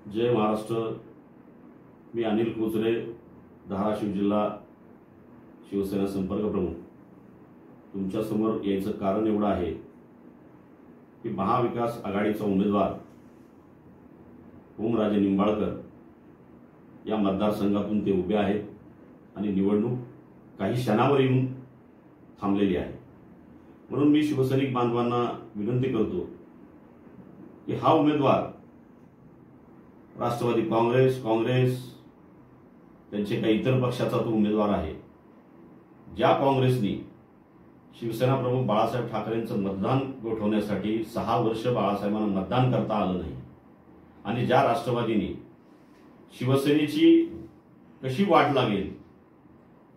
जय महाराष्ट्र। मी अनिल कोचरे, धाराशिव जिल्हा शिवसेना संपर्क प्रमुख। तुमच्या समोर यायचं कारण एवढं आहे की महाविकास आघाडीचा उमेदवार ओमराजे निंबाळकर या मतदारसंघातून ते उभे आहेत आणि निवडणूक काही क्षणावर येऊन थांबलेली आहे। म्हणून मी शिवसैनिक बांधवांना विनंती करतो की हा उमेदवार राष्ट्रवादी काँग्रेस त्यांचे काही इतर पक्षाचा तो उमेदवार आहे। ज्या काँग्रेसनी शिवसेना प्रमुख बाळासाहेब ठाकरेंचं मतदान गोठवण्यासाठी 6 वर्ष बाळासाहेबांना मतदान करता आलं नाही आणि ज्या राष्ट्रवादीने शिवसेनेची कशी वाट लागेल,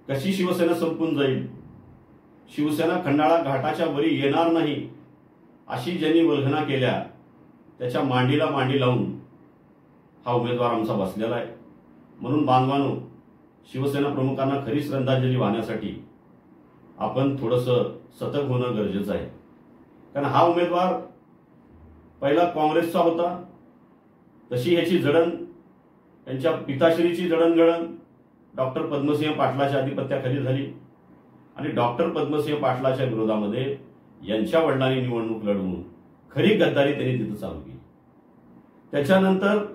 कशी शिवसेना संपून जाईल, शिवसेना खंडाळा घाटाच्या वरी येणार नाही अशी ज्यांनी वल्गना केल्या त्याच्या मांडीला मांडी लावून हा उमेदवार आमचा बसलेला आहे। म्हणून बांधवांनो, शिवसेना प्रमुखांना खरी श्रद्धांजली वाहण्यासाठी आपण थोडंसं सतर्क होणं गरजेचं आहे। कारण हा उमेदवार पहिला काँग्रेसचा होता, तशी ह्याची जडण त्यांच्या पिताश्रीची जडणघडण डॉक्टर पद्मसिंह पाटलाच्या अधिपत्याखाली झाली आणि डॉक्टर पद्मसिंह पाटलाच्या विरोधामध्ये यांच्या वडिलांनी निवडणूक लढवून खरी गद्दारी त्यांनी तिथं चालू केली। त्याच्यानंतर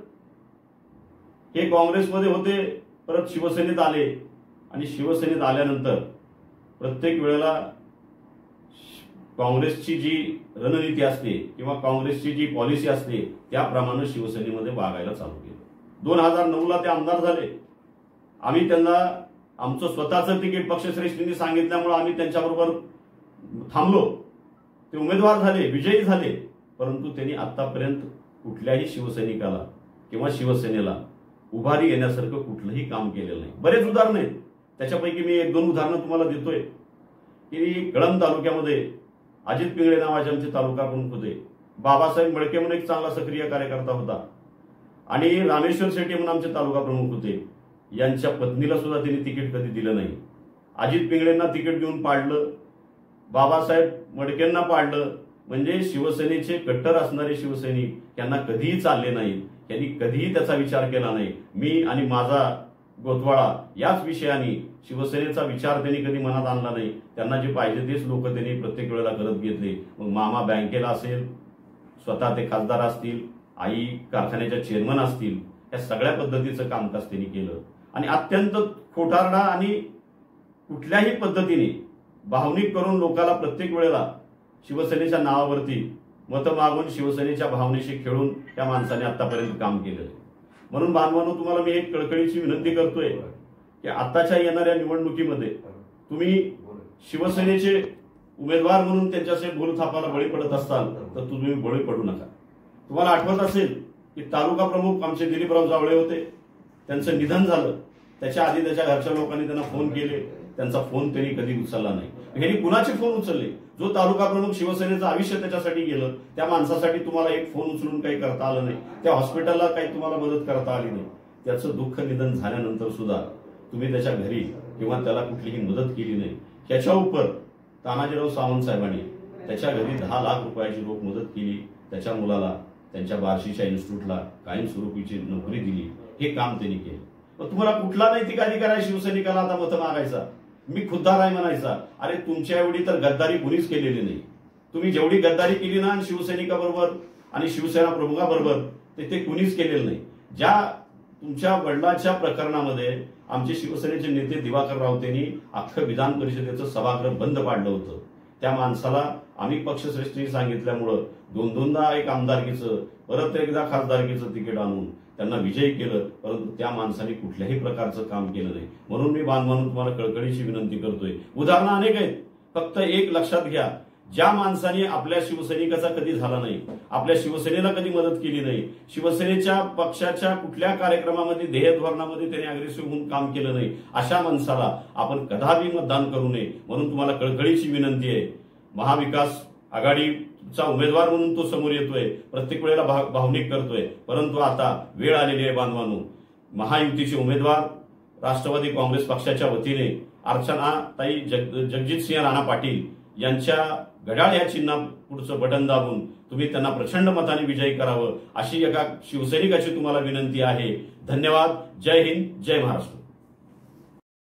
हे काँग्रेसमध्ये होते, परत शिवसेनेत आले आणि शिवसेनेत आल्यानंतर प्रत्येक वेळेला काँग्रेसची जी रणनीती असते किंवा काँग्रेसची जी पॉलिसी असते त्याप्रमाणे शिवसेनेमध्ये वागायला चालू केलं। 2009ला ते आमदार झाले। आम्ही त्यांना आमचं स्वतःचं तिकीट पक्षश्रेष्ठींनी सांगितल्यामुळे आम्ही त्यांच्याबरोबर थांबलो। ते उमेदवार झाले, विजयी झाले, परंतु त्यांनी आतापर्यंत कुठल्याही शिवसैनिकाला किंवा शिवसेनेला उभारी येण्यासारखं कुठलंही काम केलेलं नाही। बरेच उदाहरण आहेत, त्याच्यापैकी मी 1-2 उदाहरणं तुम्हाला देतोय की कळंब तालुक्यामध्ये अजित पिंगळे नावाचे आमचे तालुका प्रमुख होते, बाबासाहेब मडके म्हणून एक चांगला सक्रिय कार्यकर्ता होता आणि रामेश्वर शेट्टी म्हणून आमचे तालुका प्रमुख होते। यांच्या पत्नीला सुद्धा त्यांनी तिकीट कधी दिलं नाही। अजित पिंगळेंना तिकीट देऊन पाडलं, बाबासाहेब मडकेंना पाडलं। म्हणजे शिवसेनेचे कट्टर असणारे शिवसैनिक यांना कधीही चालले नाहीत, यांनी कधीही त्याचा विचार केला नाही। मी आणि माझा गोतवाळा याच विषयाने शिवसेनेचा विचार त्यांनी कधी मनात आणला नाही। त्यांना जे पाहिजे तेच लोक त्यांनी प्रत्येक वेळेला करत घेतले। मग मामा बँकेला असेल, स्वतः ते खासदार असतील, आई कारखान्याच्या चेअरमन असतील, या सगळ्या पद्धतीचं कामकाज त्यांनी केलं आणि अत्यंत खोटारडा आणि कुठल्याही पद्धतीने भावनिक करून लोकांना प्रत्येक वेळेला शिवसेनेच्या नावावरती मतं मागून शिवसेनेच्या भावनेशी खेळून त्या माणसाने आतापर्यंत काम केलं। म्हणून बांधवांनो, तुम्हाला मी एक कळकळीची विनंती करतोय की आताच्या येणाऱ्या निवडणुकीमध्ये तुम्ही शिवसेनेचे उमेदवार म्हणून त्यांच्याशी बोलथापाला बळी पडत असाल तर तुम्ही बळी पडू नका। तुम्हाला आठवत असेल की तालुका प्रमुख आमचे दिलीपराव जावळे होते, त्यांचं निधन झालं। त्याच्या आधी त्याच्या घरच्या लोकांनी त्यांना फोन केले, त्यांचा फोन त्यांनी कधी उचलला नाही। ह्यांनी कुणाचे फोन उचलले? जो तालुका प्रमुख शिवसेनेचं आयुष्य त्याच्यासाठी गेलं त्या माणसासाठी तुम्हाला एक फोन उचलून काही करता आलं नाही, त्या हॉस्पिटलला काही तुम्हाला मदत करता आली नाही। त्याचं दुःख निधन झाल्यानंतर सुद्धा तुम्ही त्याच्या घरी किंवा त्याला कुठलीही मदत केली नाही। ह्याच्या उपर तानाजीराव सावंत साहेबांनी त्याच्या घरी 10 लाख रुपयाची रोख मदत केली, त्याच्या मुलाला त्यांच्या बार्शीच्या इन्स्टिट्यूटला कायमस्वरूपीची नोकरी दिली। हे काम त्यांनी केलं। पण तुम्हाला कुठला नैतिक अधिकार आहे शिवसैनिकाला आता मतं मागायचा? मी खुद्दार आहे म्हणायचा? अरे तुमच्या एवढी तर गद्दारी कुणीच केलेली नाही। तुम्ही जेवढी गद्दारी केली ना शिवसैनिकाबरोबर आणि शिवसेना प्रमुखाबरोबर ते कुणीच केलेलं नाही। ज्या तुमच्या वडिलांच्या प्रकरणामध्ये आमचे शिवसेनेचे नेते दिवाकर रावतेंनी अख्खं विधान परिषदेचं सभागृह बंद पाडलं होतं, त्या माणसाला आम्ही पक्षश्रेष्ठी सांगितल्यामुळं 2-2दा एक आमदारकीचं परत एकदा खासदारकीचं तिकीट आणून त्यांना विजयी केलं, परंतु त्या माणसाने कुठल्याही प्रकारचं काम केलं नाही। म्हणून मी बांधवांनो तुम्हाला कळकळीची विनंती करतोय। उदाहरणं अनेक आहेत, फक्त एक लक्षात घ्या, ज्या माणसाने आपल्या शिवसैनिकाचा कधी झाला नाही, आपल्या शिवसेनेला कधी मदत केली नाही, शिवसेनेच्या पक्षाच्या कुठल्या कार्यक्रमामध्ये ध्येय धोरणामध्ये त्याने अग्रेसिव्ह होऊन काम केलं नाही, अशा माणसाला आपण कदापि मतदान करू नये। म्हणून तुम्हाला कळकळीची विनंती आहे, महाविकास आघाडीचा उमेदवार म्हणून तो समोर येतोय, प्रत्येक वेळेला भावनिक करतोय, परंतु आता वेळ आलेली आहे बांधवांनो। महायुतीचे उमेदवार राष्ट्रवादी काँग्रेस पक्षाच्या वतीने अर्चनाताई जगजितसिंह राणा पाटील यांच्या घड्याळ या चिन्हा पुढचं बटन दाबून तुम्ही त्यांना प्रचंड मताने विजयी करावं अशी एका शिवसैनिकाची तुम्हाला विनंती आहे. धन्यवाद. जय हिंद, जय महाराष्ट्र.